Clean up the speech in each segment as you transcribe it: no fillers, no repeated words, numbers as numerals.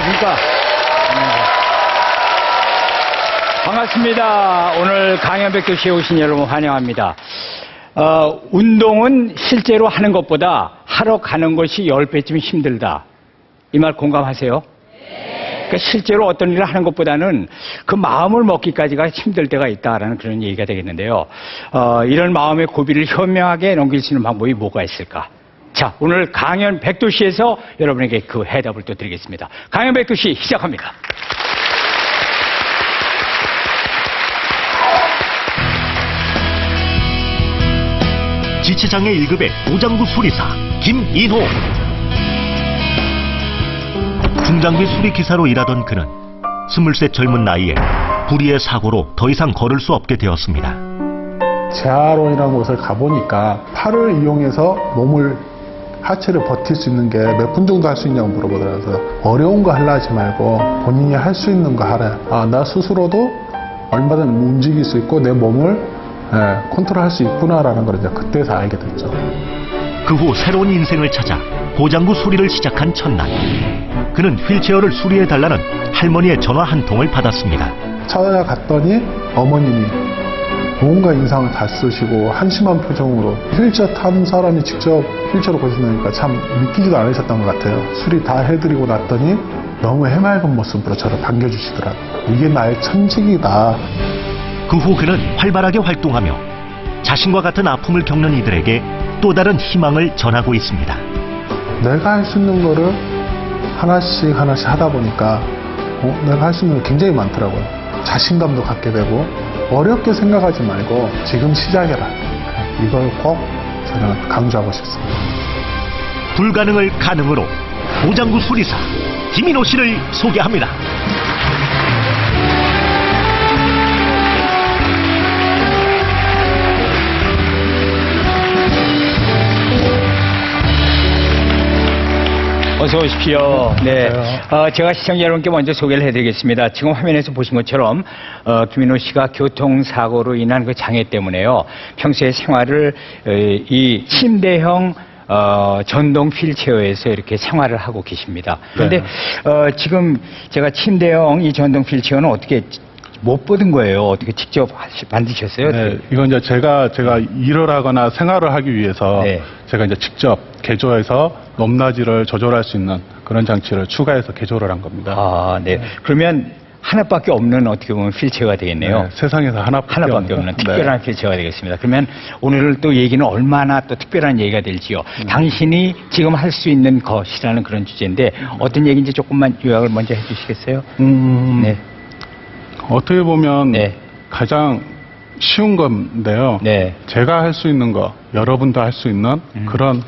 안녕하십니까. 반갑습니다. 오늘 강연백도시에 오신 여러분 환영합니다. 운동은 실제로 하는 것보다 하러 가는 것이 10배쯤 힘들다. 이 말 공감하세요? 그러니까 실제로 어떤 일을 하는 것보다는 그 마음을 먹기까지가 힘들 때가 있다라는 그런 얘기가 되겠는데요. 이런 마음의 고비를 현명하게 넘길 수 있는 방법이 뭐가 있을까? 자, 오늘 강연 백도시에서 여러분에게 그 해답을 또 드리겠습니다. 강연 백도시 시작합니다. 지체장애 1급의 오장구 수리사 김인호. 중장비 수리기사로 일하던 그는 20세 젊은 나이에 불의의 사고로 더 이상 걸을 수 없게 되었습니다. 재활원이라는 곳을 가보니까 팔을 이용해서 몸을 하체를 버틸 수 있는 게 몇 분 정도 할 수 있냐고 물어보더라고요. 어려운 거 하려 하지 말고 본인이 할 수 있는 거 하라. 나 스스로도 얼마든 움직일 수 있고 내 몸을 컨트롤할 수 있구나라는 걸 이제 그때서 알게 됐죠. 그 후 새로운 인생을 찾아 보장구 수리를 시작한 첫날, 그는 휠체어를 수리해달라는 할머니의 전화 한 통을 받았습니다. 찾아갔더니 어머님이 뭔가 인상을 다 쓰시고 한심한 표정으로 휠체어 탄 사람이 직접 휠체어로 보신다니까 참 믿기지도 않으셨던 것 같아요. 수리 다 해드리고 났더니 너무 해맑은 모습으로 저를 반겨주시더라고요. 이게 나의 천직이다. 그 후 그는 활발하게 활동하며 자신과 같은 아픔을 겪는 이들에게 또 다른 희망을 전하고 있습니다. 내가 할 수 있는 거를 하나씩 하다 보니까 내가 할 수 있는 게 굉장히 많더라고요. 자신감도 갖게 되고 어렵게 생각하지 말고 지금 시작해라. 이걸 꼭 저는 강조하고 싶습니다. 불가능을 가능으로 보장구 수리사 김인호 씨를 소개합니다. 어서 오십시오. 네. 제가 시청자 여러분께 먼저 소개를 해드리겠습니다. 지금 화면에서 보신 것처럼, 김인호 씨가 교통사고로 인한 그 장애 때문에요. 평소에 생활을, 이 침대형, 전동 휠체어에서 이렇게 생활을 하고 계십니다. 그런데, 지금 제가 침대형 이 전동 휠체어는 어떻게 못 받은 거예요? 어떻게 직접 만드셨어요? 네, 이건 이제 제가 일을 하거나 생활을 하기 위해서 네. 제가 이제 직접 개조해서 높낮이를 조절할 수 있는 그런 장치를 추가해서 개조를 한 겁니다. 아, 네. 그러면 하나밖에 없는 어떻게 보면 휠체어가 되겠네요. 네, 세상에서 하나밖에 없는 특별한 네. 휠체어가 되겠습니다. 그러면 오늘 또 얘기는 얼마나 또 특별한 얘기가 될지요. 당신이 지금 할 수 있는 것이라는 그런 주제인데 어떤 얘기인지 조금만 요약을 먼저 해주시겠어요? 네. 어떻게 보면 네. 가장 쉬운 건데요. 네. 제가 할 수 있는 거, 여러분도 할 수 있는 그런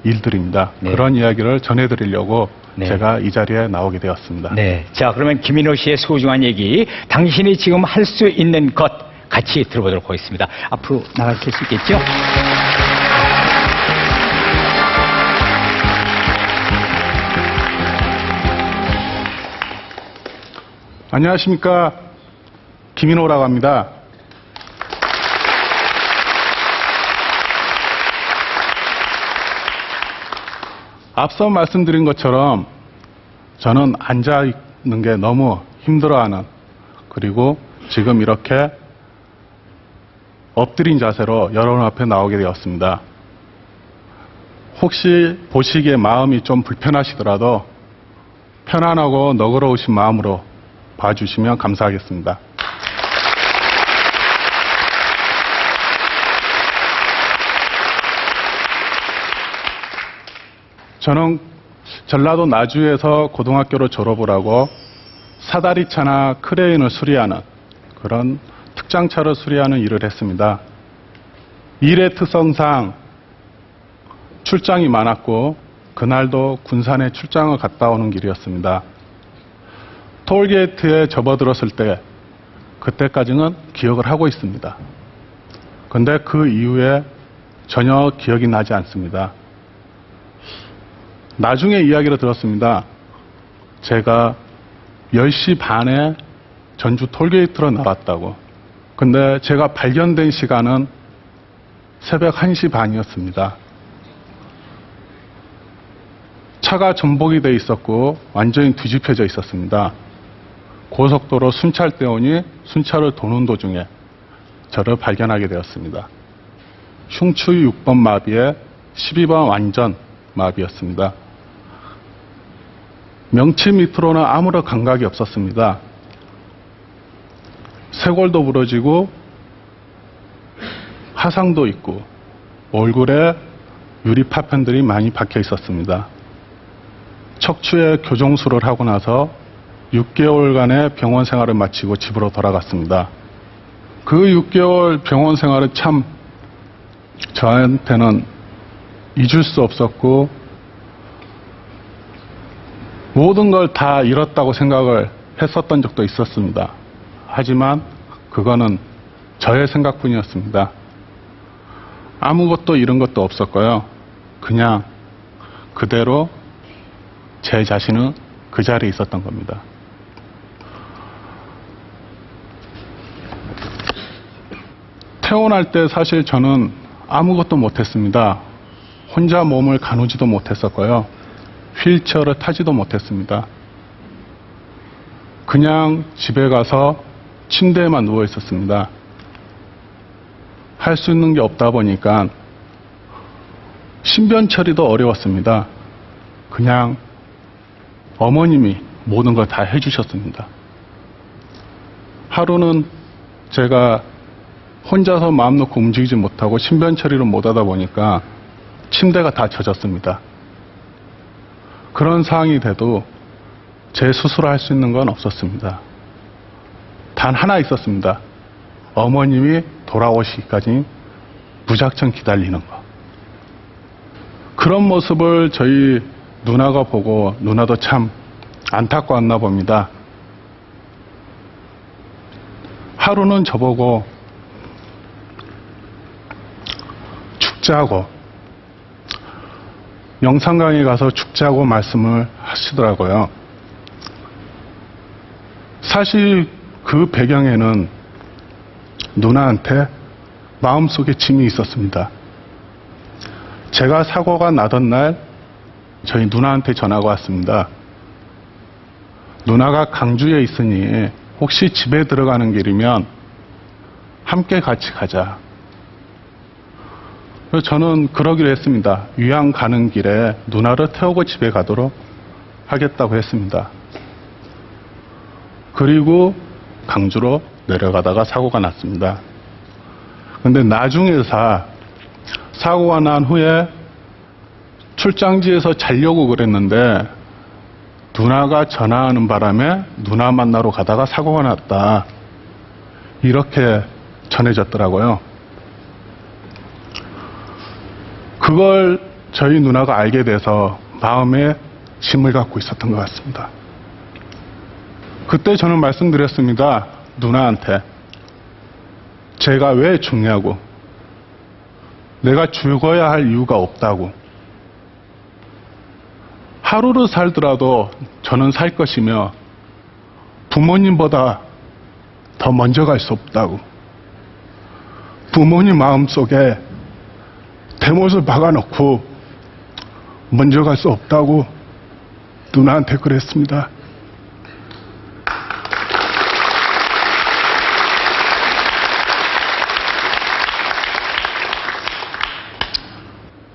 일들입니다. 네. 그런 이야기를 전해드리려고 네. 제가 이 자리에 나오게 되었습니다. 네. 자, 그러면 김인호 씨의 소중한 얘기, 당신이 지금 할 수 있는 것 같이 들어보도록 하겠습니다. 앞으로 나가실 수 있겠죠? 안녕하십니까. 김인호라고 합니다. 앞서 말씀드린 것처럼 저는 앉아 있는 게 너무 힘들어하는, 그리고 지금 이렇게 엎드린 자세로 여러분 앞에 나오게 되었습니다. 혹시 보시기에 마음이 좀 불편하시더라도 편안하고 너그러우신 마음으로 봐주시면 감사하겠습니다. 저는 전라도 나주에서 고등학교를 졸업을 하고 사다리차나 크레인을 수리하는 그런 특장차를 수리하는 일을 했습니다. 일의 특성상 출장이 많았고 그날도 군산에 출장을 갔다 오는 길이었습니다. 톨게이트에 접어들었을 때 그때까지는 기억을 하고 있습니다. 근데 그 이후에 전혀 기억이 나지 않습니다. 나중에 이야기를 들었습니다. 제가 10시 반에 전주 톨게이트로 나왔다고. 근데 제가 발견된 시간은 새벽 1시 반이었습니다. 차가 전복이 돼 있었고 완전히 뒤집혀져 있었습니다. 고속도로 순찰대원이 순찰을 도는 도중에 저를 발견하게 되었습니다. 흉추 6번 마비에 12번 완전 마비였습니다. 명치 밑으로는 아무런 감각이 없었습니다. 쇄골도 부러지고 화상도 있고 얼굴에 유리 파편들이 많이 박혀 있었습니다. 척추에 교정술을 하고 나서 6개월간의 병원 생활을 마치고 집으로 돌아갔습니다. 그 6개월 병원 생활은 참 저한테는 잊을 수 없었고 모든 걸 다 잃었다고 생각을 했었던 적도 있었습니다. 하지만 그거는 저의 생각뿐이었습니다. 아무것도 잃은 것도 없었고요. 그냥 그대로 제 자신은 그 자리에 있었던 겁니다. 태어날 때 사실 저는 아무것도 못했습니다. 혼자 몸을 가누지도 못했었고요. 휠체어를 타지도 못했습니다. 그냥 집에 가서 침대에만 누워 있었습니다. 할 수 있는 게 없다 보니까 신변 처리도 어려웠습니다. 그냥 어머님이 모든 걸 다 해주셨습니다. 하루는 제가 혼자서 마음 놓고 움직이지 못하고 신변 처리를 못하다 보니까 침대가 다 젖었습니다. 그런 상황이 돼도 제 스스로 할 수 있는 건 없었습니다. 단 하나 있었습니다. 어머님이 돌아오시기까지 무작정 기다리는 거. 그런 모습을 저희 누나가 보고 누나도 참 안타까웠나 봅니다. 하루는 저보고 죽자고, 영산강에 가서 죽자고 말씀을 하시더라고요. 사실 그 배경에는 누나한테 마음속에 짐이 있었습니다. 제가 사고가 나던 날 저희 누나한테 전화가 왔습니다. 누나가 강주에 있으니 혹시 집에 들어가는 길이면 함께 같이 가자. 그래서 저는 그러기로 했습니다. 위양 가는 길에 누나를 태우고 집에 가도록 하겠다고 했습니다. 그리고 강주로 내려가다가 사고가 났습니다. 근데 나중에 사고가 난 후에 출장지에서 자려고 그랬는데 누나가 전화하는 바람에 누나 만나러 가다가 사고가 났다. 이렇게 전해졌더라고요. 그걸 저희 누나가 알게 돼서 마음에 짐을 갖고 있었던 것 같습니다. 그때 저는 말씀드렸습니다. 누나한테. 제가 왜 죽냐고. 내가 죽어야 할 이유가 없다고. 하루를 살더라도 저는 살 것이며 부모님보다 더 먼저 갈 수 없다고. 부모님 마음속에 대못을 박아놓고 먼저 갈 수 없다고 누나한테 그랬습니다.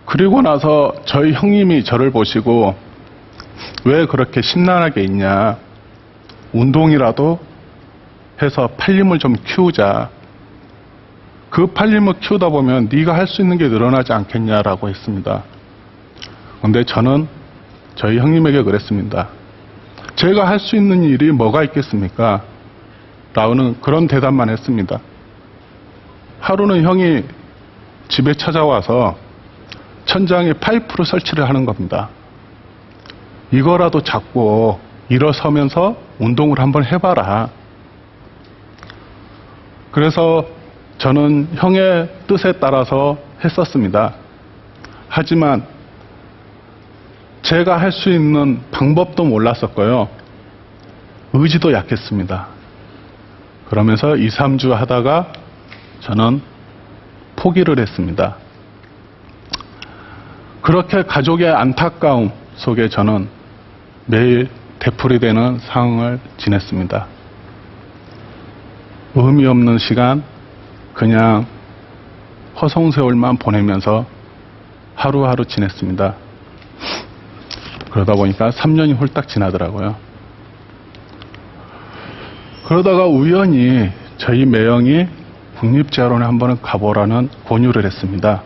그리고 나서 저희 형님이 저를 보시고 왜 그렇게 심란하게 있냐. 운동이라도 해서 팔림을 좀 키우자. 그 팔림을 키우다 보면 네가 할 수 있는 게 늘어나지 않겠냐라고 했습니다. 그런데 저는 저희 형님에게 그랬습니다. 제가 할 수 있는 일이 뭐가 있겠습니까? 라는 그런 대답만 했습니다. 하루는 형이 집에 찾아와서 천장에 파이프를 설치를 하는 겁니다. 이거라도 잡고 일어서면서 운동을 한번 해봐라. 그래서 저는 형의 뜻에 따라서 했었습니다. 하지만 제가 할 수 있는 방법도 몰랐었고요. 의지도 약했습니다. 그러면서 2, 3주 하다가 저는 포기를 했습니다. 그렇게 가족의 안타까움, 속에 저는 매일 되풀이되는 상황을 지냈습니다. 의미 없는 시간, 그냥 허송세월만 보내면서 하루하루 지냈습니다. 그러다 보니까 3년이 훌딱 지나더라고요. 그러다가 우연히 저희 매형이 국립재활원에 한번 가보라는 권유를 했습니다.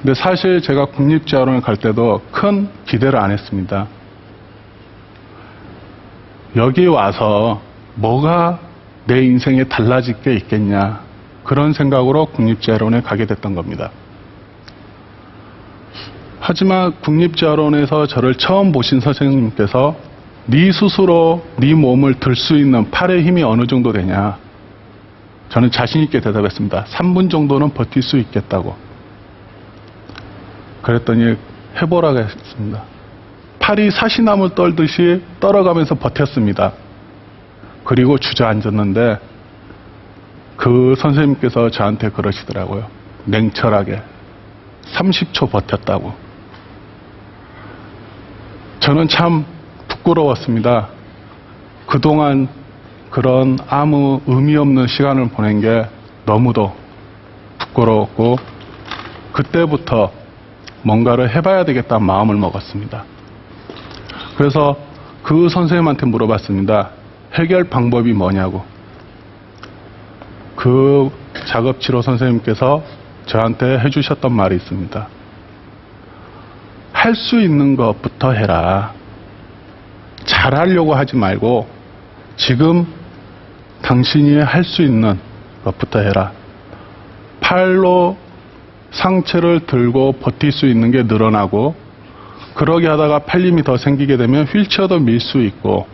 근데 사실 제가 국립재활원에 갈 때도 큰 기대를 안 했습니다. 여기 와서 뭐가 내 인생에 달라질 게 있겠냐, 그런 생각으로 국립재활원에 가게 됐던 겁니다. 하지만 국립재활원에서 저를 처음 보신 선생님께서 네 스스로 네 몸을 들 수 있는 팔의 힘이 어느 정도 되냐, 저는 자신 있게 대답했습니다. 3분 정도는 버틸 수 있겠다고. 그랬더니 해보라고 했습니다. 팔이 사시나무 떨듯이 떨어가면서 버텼습니다. 그리고 주저앉았는데 그 선생님께서 저한테 그러시더라고요. 냉철하게 30초 버텼다고. 저는 참 부끄러웠습니다. 그동안 그런 아무 의미 없는 시간을 보낸 게 너무도 부끄러웠고, 그때부터 뭔가를 해봐야 되겠다는 마음을 먹었습니다. 그래서 그 선생님한테 물어봤습니다. 해결 방법이 뭐냐고. 그 작업치료 선생님께서 저한테 해주셨던 말이 있습니다. 할 수 있는 것부터 해라. 잘하려고 하지 말고 지금 당신이 할 수 있는 것부터 해라. 팔로 상체를 들고 버틸 수 있는 게 늘어나고, 그러게 하다가 팔림이 더 생기게 되면 휠체어도 밀 수 있고,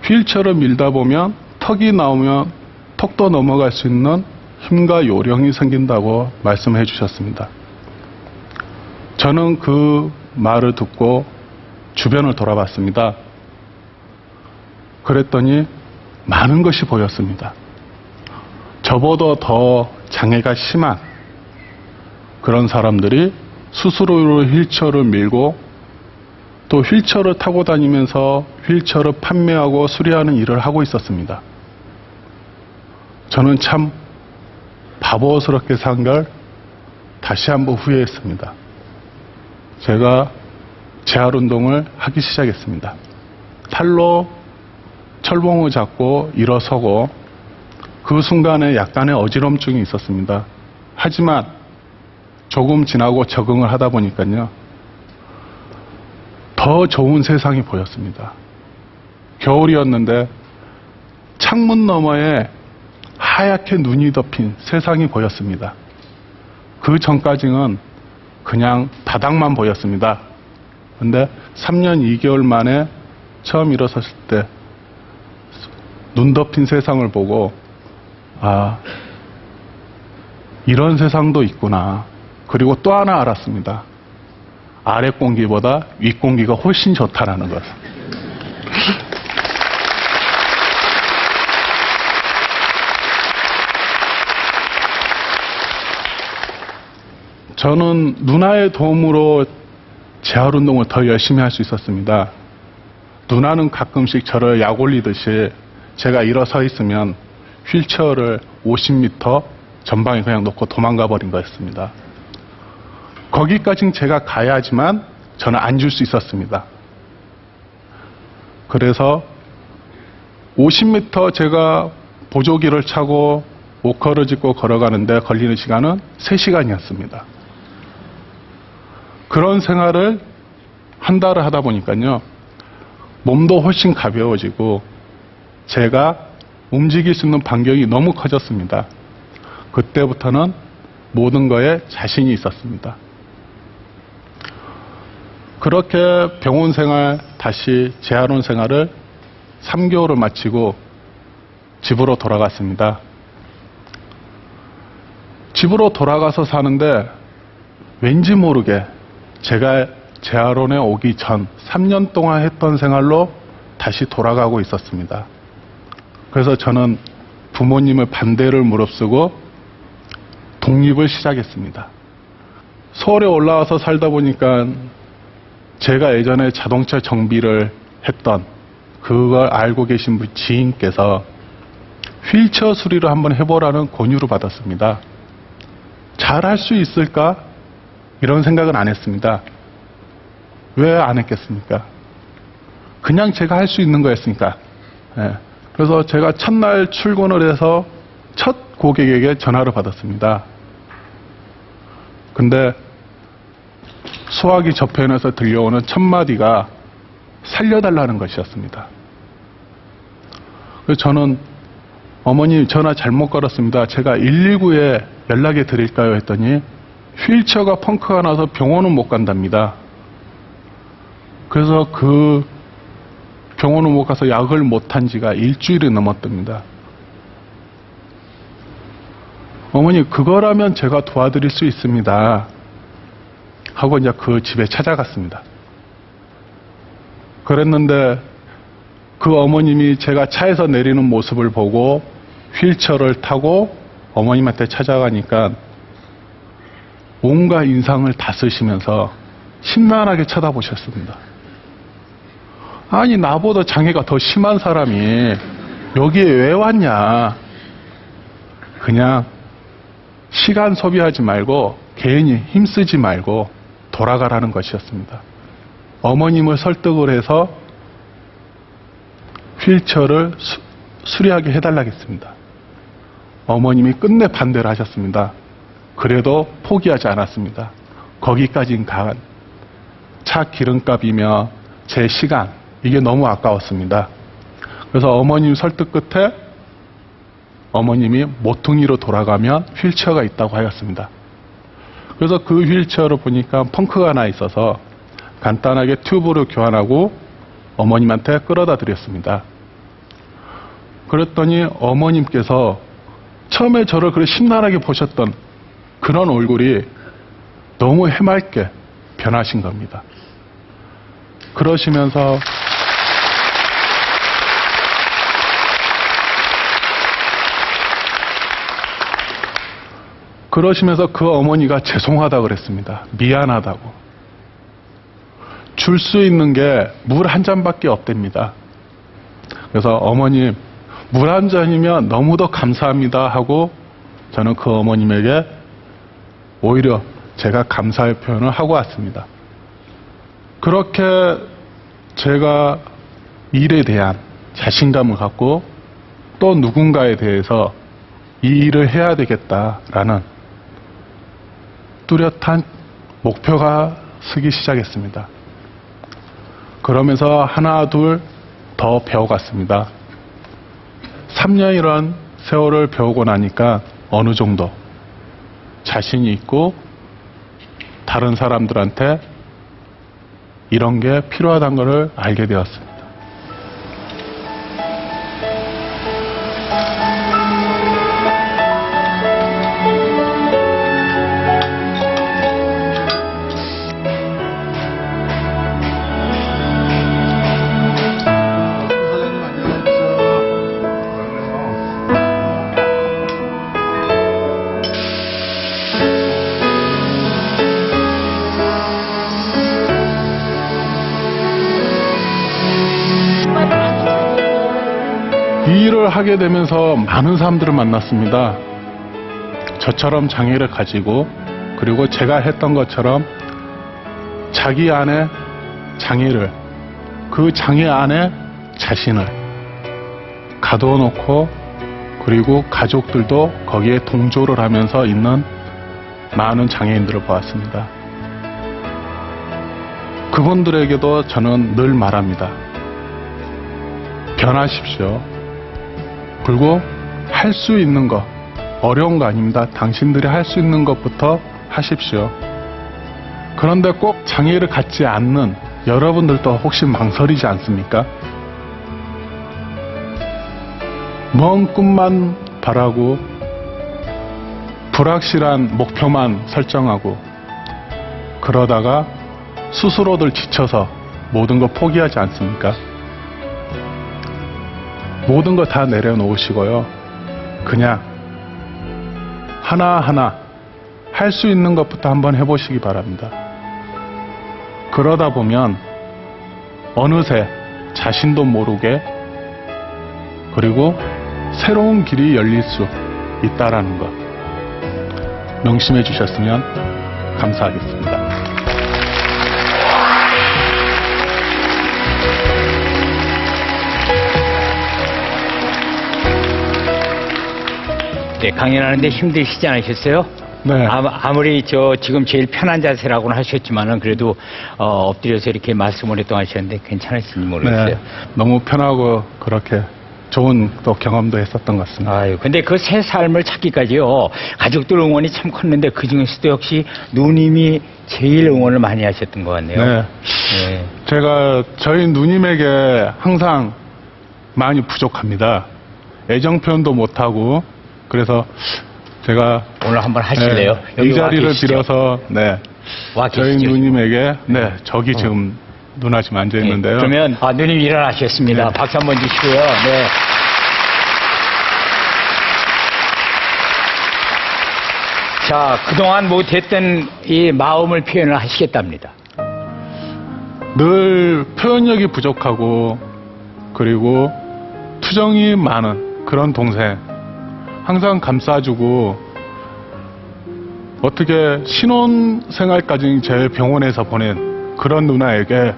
휠체어를 밀다 보면 턱이 나오면 턱도 넘어갈 수 있는 힘과 요령이 생긴다고 말씀해 주셨습니다. 저는 그 말을 듣고 주변을 돌아봤습니다. 그랬더니 많은 것이 보였습니다. 저보다 더 장애가 심한 그런 사람들이 스스로 휠체어를 밀고 또 휠체어를 타고 다니면서 휠체어를 판매하고 수리하는 일을 하고 있었습니다. 저는 참 바보스럽게 산 걸 다시 한번 후회했습니다. 제가 재활운동을 하기 시작했습니다. 팔로 철봉을 잡고 일어서고, 그 순간에 약간의 어지럼증이 있었습니다. 하지만 조금 지나고 적응을 하다 보니까요, 더 좋은 세상이 보였습니다. 겨울이었는데 창문 너머에 하얗게 눈이 덮인 세상이 보였습니다. 그 전까지는 그냥 바닥만 보였습니다. 근데 3년 2개월 만에 처음 일어섰을 때 눈 덮인 세상을 보고, 아, 이런 세상도 있구나. 그리고 또 하나 알았습니다. 아래 공기보다 위 공기가 훨씬 좋다라는 것. 저는 누나의 도움으로 재활운동을 더 열심히 할 수 있었습니다. 누나는 가끔씩 저를 약 올리듯이 제가 일어서 있으면 휠체어를 50m 전방에 그냥 놓고 도망가 버린 거였습니다. 거기까지는 제가 가야지만 저는 앉을 수 있었습니다. 그래서 50m 제가 보조기를 차고 워커를 짚고 걸어가는데 걸리는 시간은 3시간이었습니다. 그런 생활을 한 달을 하다 보니까요, 몸도 훨씬 가벼워지고 제가 움직일 수 있는 반경이 너무 커졌습니다. 그때부터는 모든 거에 자신이 있었습니다. 그렇게 병원 생활, 다시 재활원 생활을 3개월을 마치고 집으로 돌아갔습니다. 집으로 돌아가서 사는데 왠지 모르게 제가 재활원에 오기 전 3년 동안 했던 생활로 다시 돌아가고 있었습니다. 그래서 저는 부모님의 반대를 무릅쓰고 독립을 시작했습니다. 서울에 올라와서 살다 보니까 제가 예전에 자동차 정비를 했던 그걸 알고 계신 분 지인께서 휠체어 수리를 한번 해보라는 권유를 받았습니다. 잘 할 수 있을까? 이런 생각은 안 했습니다. 왜 안 했겠습니까? 그냥 제가 할 수 있는 거였으니까. 예. 그래서 제가 첫날 출근을 해서 첫 고객에게 전화를 받았습니다. 근데 소화기 저편에서 들려오는 첫 마디가 살려달라는 것이었습니다. 그래서 저는 어머니 전화 잘못 걸었습니다. 제가 119에 연락해 드릴까요? 했더니 휠체어가 펑크가 나서 병원은 못 간답니다. 그래서 그 병원을 못 가서 약을 못한 지가 일주일이 넘었답니다. 어머니 그거라면 제가 도와드릴 수 있습니다. 하고 이제 그 집에 찾아갔습니다. 그랬는데 그 어머님이 제가 차에서 내리는 모습을 보고 휠체어를 타고 어머님한테 찾아가니까 온갖 인상을 다 쓰시면서 심란하게 쳐다보셨습니다. 아니 나보다 장애가 더 심한 사람이 여기에 왜 왔냐. 그냥 시간 소비하지 말고 괜히 힘쓰지 말고 돌아가라는 것이었습니다. 어머님을 설득을 해서 휠체어를 수리하게 해달라겠습니다. 어머님이 끝내 반대를 하셨습니다. 그래도 포기하지 않았습니다. 거기까지 간 차 기름값이며 제 시간 이게 너무 아까웠습니다. 그래서 어머님 설득 끝에 어머님이 모퉁이로 돌아가면 휠체어가 있다고 하였습니다. 그래서 그 휠체어를 보니까 펑크가 나 있어서 간단하게 튜브를 교환하고 어머님한테 끌어다 드렸습니다. 그랬더니 어머님께서 처음에 저를 그렇게 심란하게 보셨던 그런 얼굴이 너무 해맑게 변하신 겁니다. 그러시면서 그 어머니가 죄송하다고 그랬습니다. 미안하다고. 줄 수 있는 게 물 한 잔밖에 없답니다. 그래서 어머님 물 한 잔이면 너무도 감사합니다 하고 저는 그 어머님에게 오히려 제가 감사의 표현을 하고 왔습니다. 그렇게 제가 일에 대한 자신감을 갖고 또 누군가에 대해서 이 일을 해야 되겠다라는 뚜렷한 목표가 서기 시작했습니다. 그러면서 하나 둘 더 배워갔습니다. 3년이란 세월을 배우고 나니까 어느 정도 자신이 있고 다른 사람들한테 이런 게 필요하다는 것을 알게 되었습니다. 이 일을 하게 되면서 많은 사람들을 만났습니다. 저처럼 장애를 가지고 그리고 제가 했던 것처럼 자기 안에 장애를 그 장애 안에 자신을 가두어 놓고 그리고 가족들도 거기에 동조를 하면서 있는 많은 장애인들을 보았습니다. 그분들에게도 저는 늘 말합니다. 변하십시오. 그리고 할 수 있는 것, 어려운 거 아닙니다. 당신들이 할 수 있는 것부터 하십시오. 그런데 꼭 장애를 갖지 않는 여러분들도 혹시 망설이지 않습니까? 먼 꿈만 바라고 불확실한 목표만 설정하고 그러다가 스스로들 지쳐서 모든 걸 포기하지 않습니까? 모든 거 다 내려놓으시고요. 그냥 하나하나 할 수 있는 것부터 한번 해보시기 바랍니다. 그러다 보면 어느새 자신도 모르게 그리고 새로운 길이 열릴 수 있다라는 것 명심해 주셨으면 감사하겠습니다. 네, 강연하는데 힘드시지 않으셨어요? 네. 아무리 지금 제일 편한 자세라고는 하셨지만은 그래도 엎드려서 이렇게 말씀 오랫동안 하셨는데 괜찮으신지 모르겠어요. 네, 너무 편하고 그렇게 좋은 또 경험도 했었던 것 같습니다. 아유, 근데 그 새 삶을 찾기까지요. 가족들 응원이 참 컸는데 그 중에서도 역시 누님이 제일 응원을 많이 하셨던 것 같네요. 네. 네. 제가 저희 누님에게 항상 많이 부족합니다. 애정 표현도 못하고 그래서 제가 오늘 한번 하실래요? 네, 여기 이 와 자리를 계시죠? 빌어서 네, 와 저희 계시죠? 누님에게 네, 저기 지금 누나 지금 앉아 있는데요. 네, 그러면 누님 일어나셨습니다. 네. 박수 한번 주시고요. 네. 자, 그동안 못했던 이 마음을 표현을 하시겠답니다. 늘 표현력이 부족하고 그리고 투정이 많은 그런 동생 항상 감싸주고 어떻게 신혼생활까지 제 병원에서 보낸 그런 누나에게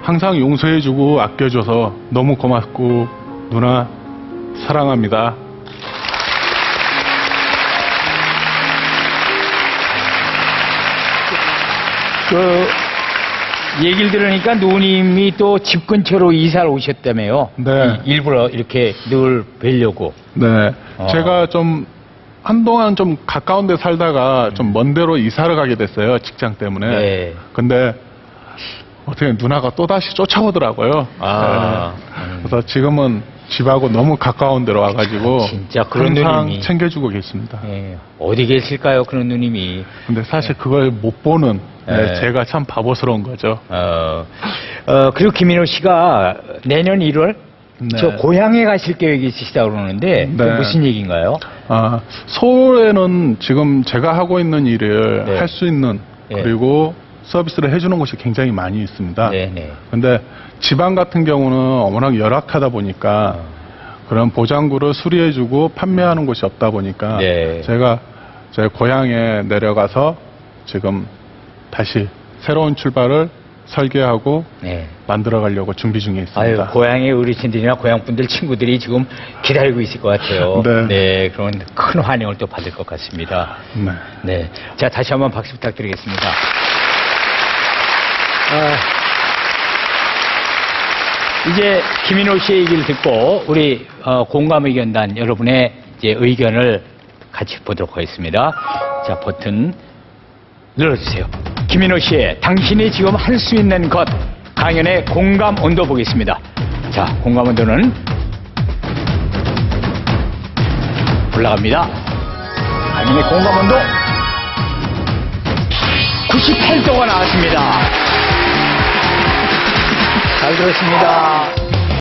항상 용서해주고 아껴줘서 너무 고맙고 누나 사랑합니다. 얘기를 들으니까 누님이 또 집 근처로 이사를 오셨다며요. 네. 일부러 이렇게 늘 뵈려고. 네, 제가 좀 한동안 좀 가까운 데 살다가 좀 먼 데로 이사를 가게 됐어요. 직장 때문에. 네. 근데 어떻게 누나가 또다시 쫓아오더라고요. 아, 네. 그래서 지금은 집하고 너무 가까운 데로 와가지고 진짜 그런 항상 누님이. 챙겨주고 계십니다. 예, 어디 계실까요, 그런 누님이? 근데 사실 그걸 못 보는 네. 제가 참 바보스러운 거죠. 그리고 김인호 씨가 내년 1월 네. 저 고향에 가실 계획이 있으시다고 그러는데 그게 네. 무슨 얘기인가요? 서울에는 지금 제가 하고 있는 일을 네. 할 수 있는 네. 그리고 서비스를 해주는 곳이 굉장히 많이 있습니다. 네네. 근데 지방 같은 경우는 워낙 열악하다 보니까 그런 보장구를 수리해주고 판매하는 곳이 없다 보니까 네. 제가 제 고향에 내려가서 지금 다시 새로운 출발을 설계하고 네. 만들어 가려고 준비 중에 있습니다. 아유, 고향의 어르신들이나 고향분들 친구들이 지금 기다리고 있을 것 같아요. 네. 그런 큰 환영을 또 받을 것 같습니다. 네. 네. 자, 다시 한번 박수 부탁드리겠습니다. 이제 김인호 씨의 얘기를 듣고 우리 공감의견단 여러분의 이제 의견을 같이 보도록 하겠습니다. 자, 버튼 눌러주세요. 김인호 씨의 당신이 지금 할 수 있는 것 강연의 공감 온도 보겠습니다. 자, 공감 온도는 올라갑니다. 강연의 공감 온도 98도가 나왔습니다. 잘 들었습니다.